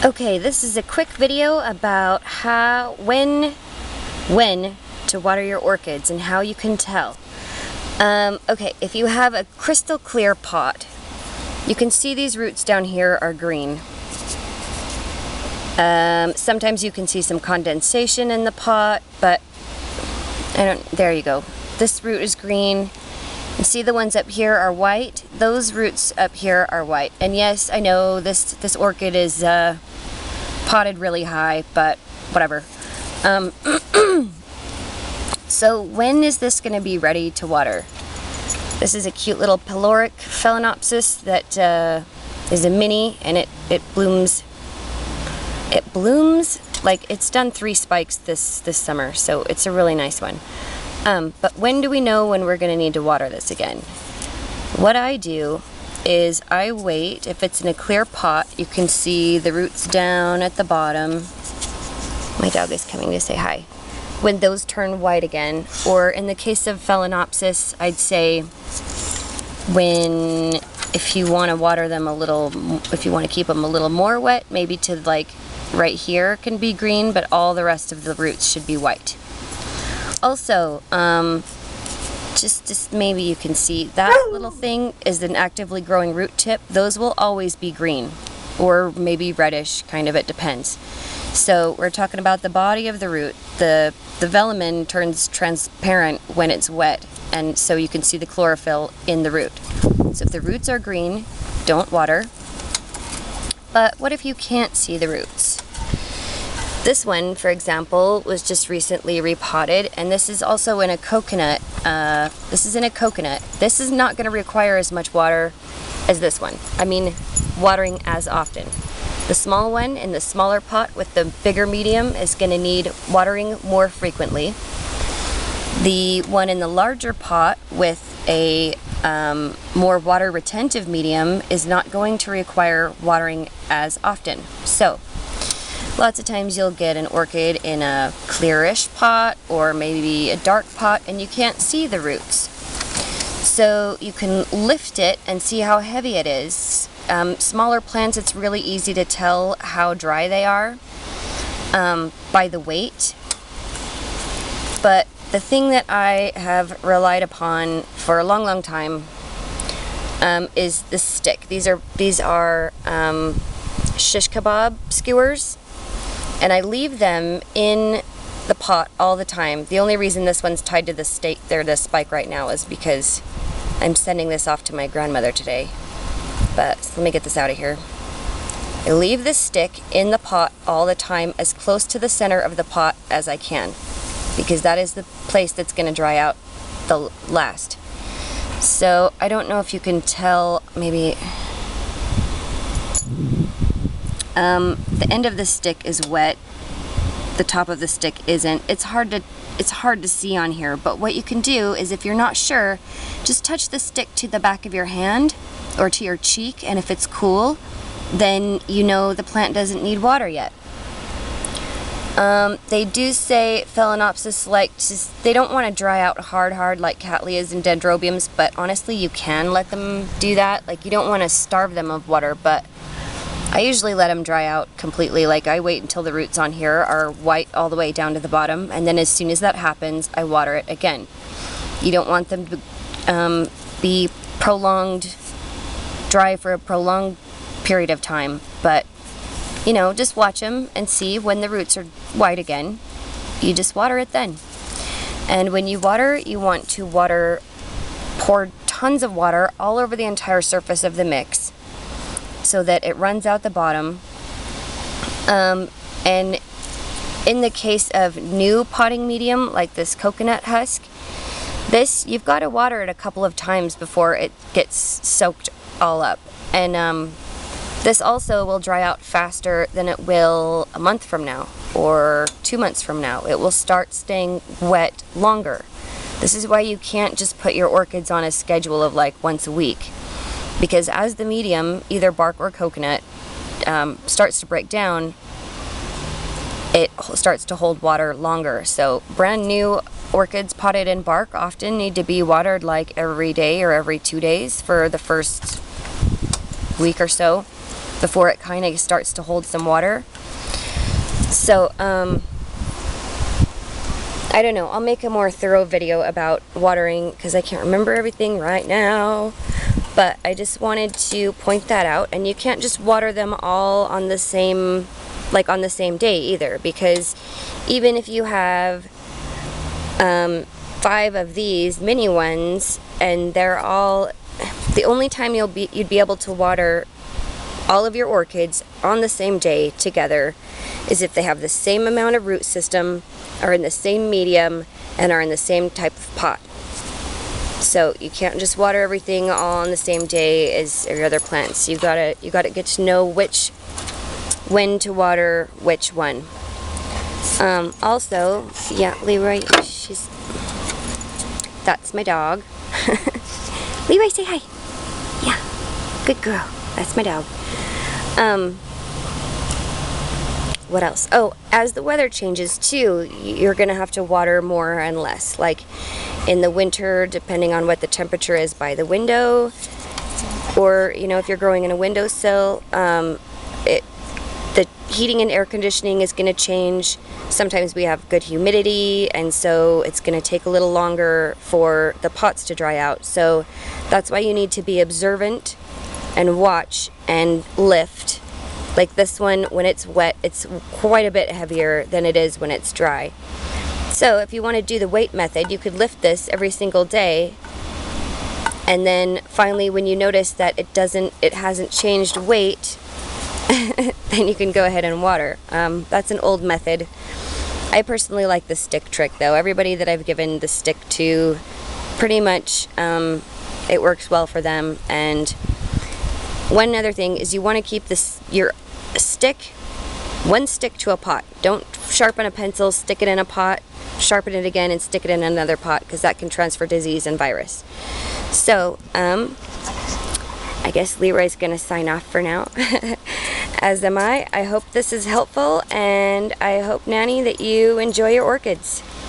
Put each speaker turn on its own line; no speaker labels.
Okay, this is a quick video about when to water your orchids and how you can tell. Okay, if you have a crystal clear pot, you can see these roots down here are green. Sometimes you can see some condensation in the pot, but there you go. This root is green. You see the ones up here are white. Those roots up here are white. And yes, I know this orchid is potted really high, but whatever. So when is this going to be ready to water? This is a cute little pyloric phalaenopsis that is a mini, and it blooms. It blooms like it's done 3 spikes this summer, so it's a really nice one. But when do we know when we're going to need to water this again? What I do is I wait. If it's in a clear pot, you can see the roots down at the bottom. My dog is coming to say hi. When those turn white again, or in the case of phalaenopsis, I'd say if you want to water them a little, if you want to keep them a little more wet, maybe to like right here can be green, but all the rest of the roots should be white. Also, just maybe you can see that little thing is an actively growing root tip. Those will always be green, or maybe reddish, kind of, it depends. So we're talking about the body of the root. The velamen turns transparent when it's wet, and so you can see the chlorophyll in the root. So if the roots are green, don't water. But what if you can't see the roots? This one, for example, was just recently repotted, and this is also in a coconut. This is in a coconut. This is not going to require as much water as this one. I mean, watering as often. The small one in the smaller pot with the bigger medium is going to need watering more frequently. The one in the larger pot with a more water retentive medium is not going to require watering as often. So lots of times you'll get an orchid in a clearish pot or maybe a dark pot and you can't see the roots. So you can lift it and see how heavy it is. Smaller plants, it's really easy to tell how dry they are by the weight. But the thing that I have relied upon for a long time is the stick. These are shish kebab skewers, and I leave them in the pot all the time. The only reason this one's tied to the spike right now is because I'm sending this off to my grandmother today. But let me get this out of here. I leave this stick in the pot all the time, as close to the center of the pot as I can, because that is the place that's going to dry out the last. So I don't know if you can tell, maybe the end of the stick is wet, the top of the stick isn't. It's hard to see on here, but what you can do is, if you're not sure, just touch the stick to the back of your hand or to your cheek, and if it's cool, then you know the plant doesn't need water yet. They do say phalaenopsis they don't want to dry out hard like cattleyas and dendrobiums, but honestly you can let them do that. Like, you don't want to starve them of water, but I usually let them dry out completely. Like, I wait until the roots on here are white all the way down to the bottom, and then as soon as that happens, I water it again. You don't want them to be dry for a prolonged period of time, but you know, just watch them and see when the roots are white again. You just water it then. And when you water, you want to pour tons of water all over the entire surface of the mix so that it runs out the bottom. And in the case of new potting medium, like this coconut husk, you've got to water it a couple of times before it gets soaked all up. And this also will dry out faster than it will a month from now or 2 months from now. It will start staying wet longer. This is why you can't just put your orchids on a schedule of like once a week, because as the medium, either bark or coconut, starts to break down, it starts to hold water longer. So brand new orchids potted in bark often need to be watered like every day or every 2 days for the first week or so. before it kind of starts to hold some water. So, I don't know, I'll make a more thorough video about watering because I can't remember everything right now. But I just wanted to point that out, and you can't just water them all on the same, like on the same day either, because even if you have 5 of these mini ones and they're all, the only time you'd be able to water all of your orchids on the same day together is if they have the same amount of root system, are in the same medium, and are in the same type of pot. So you can't just water everything all on the same day as your other plants. You gotta get to know when to water which one. Also, yeah, Leroy, that's my dog. Leroy, say hi. Yeah, good girl. That's my dog. What else? Oh, as the weather changes too, you're gonna have to water more and less. Like in the winter, depending on what the temperature is by the window, or you know, if you're growing in a windowsill, the heating and air conditioning is going to change. Sometimes we have good humidity, and so it's going to take a little longer for the pots to dry out. So that's why you need to be observant and watch and lift. Like this one, when it's wet, it's quite a bit heavier than it is when it's dry. So if you want to do the weight method, you could lift this every single day, and then finally when you notice that it hasn't changed weight, then you can go ahead and water. That's an old method. I personally like the stick trick though. Everybody that I've given the stick to, pretty much it works well for them. And one other thing is you want to keep your stick, one stick to a pot. Don't sharpen a pencil, stick it in a pot, sharpen it again and stick it in another pot, because that can transfer disease and virus. So I guess Leroy's gonna sign off for now. As am I. I hope this is helpful, and I hope, Nanny, that you enjoy your orchids.